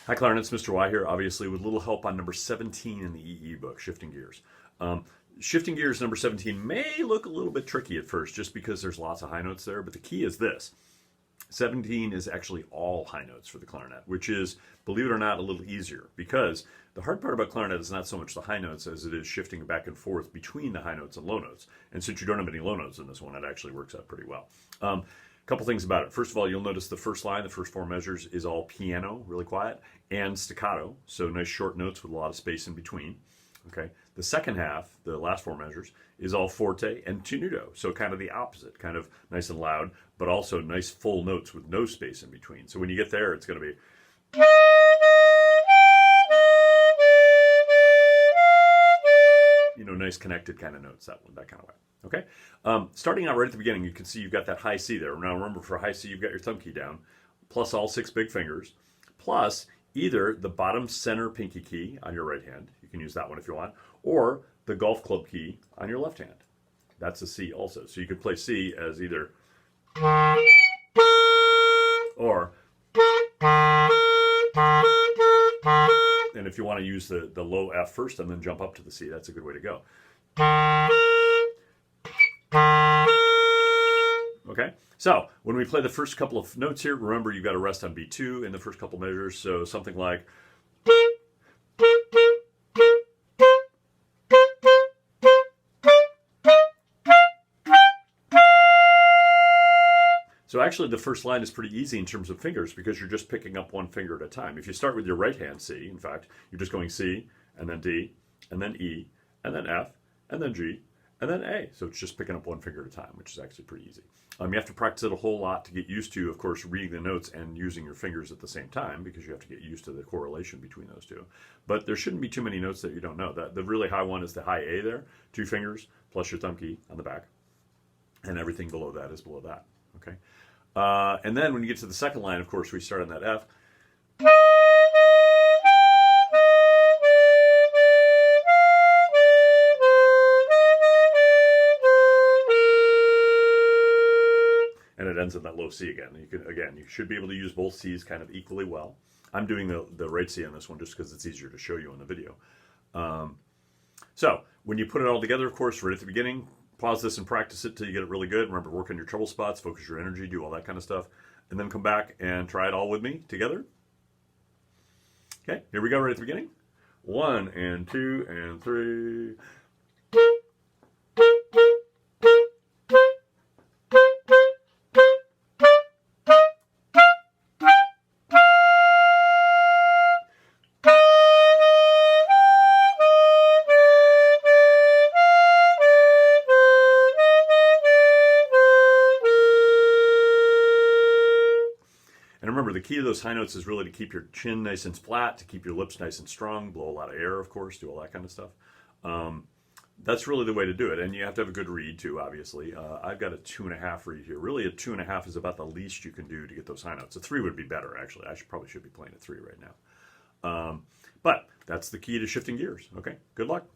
Hi, Clarinet, it's Mr. Y here, obviously with a little help on number 17 in the EE book, Shifting Gears. Shifting Gears number 17 may look a little bit tricky at first just because there's lots of high notes there, but the key is this. 17 is actually all high notes for the clarinet, which is, believe it or not, a little easier because the hard part about clarinet is not so much the high notes as it is shifting back and forth between the high notes and low notes. And since you don't have any low notes in this one, it actually works out pretty well. Couple things about it. First of all, you'll notice the first line, the first four measures, is all piano, really quiet, and staccato, so nice short notes with a lot of space in between. Okay. The second half, the last four measures, is all forte and tenuto, so kind of the opposite, kind of nice and loud, but also nice full notes with no space in between. So when you get there, it's going to be, nice connected kind of notes, that kind of way. Okay, starting out right at the beginning, you can see you've got that high C there. Now remember, for high C, you've got your thumb key down, plus all six big fingers, plus either the bottom center pinky key on your right hand, you can use that one if you want, or the golf club key on your left hand. That's a C also. So you could play C as either or, and if you want to use the low F first and then jump up to the C, that's a good way to go. Okay, so when we play the first couple of notes here, remember you've got to rest on B2 in the first couple measures, so something like, so actually the first line is pretty easy in terms of fingers because you're just picking up one finger at a time. If you start with your right hand C, in fact, you're just going C, and then D, and then E, and then F, and then G, and then A. So it's just picking up one finger at a time, which is actually pretty easy. You have to practice it a whole lot to get used to, of course, reading the notes and using your fingers at the same time because you have to get used to the correlation between those two. But there shouldn't be too many notes that you don't know. The really high one is the high A there, two fingers plus your thumb key on the back, and everything below that is below that. Okay, and then when you get to the second line, of course, we start on that F. And it ends in that low C again. You should be able to use both C's kind of equally well. I'm doing the right C on this one just because it's easier to show you in the video. So when you put it all together, of course, right at the beginning, pause this and practice it till you get it really good. Remember, work on your trouble spots, focus your energy, do all that kind of stuff, and then come back and try it all with me together. Okay, here we go right at the beginning. 1 and 2 and 3. And remember, the key to those high notes is really to keep your chin nice and flat, to keep your lips nice and strong, blow a lot of air, of course, do all that kind of stuff. That's really the way to do it. And you have to have a good read, too, obviously. I've got a 2.5 read here. Really, a 2.5 is about the least you can do to get those high notes. A 3 would be better, actually. Probably should be playing a 3 right now. But that's the key to shifting gears. Okay, good luck.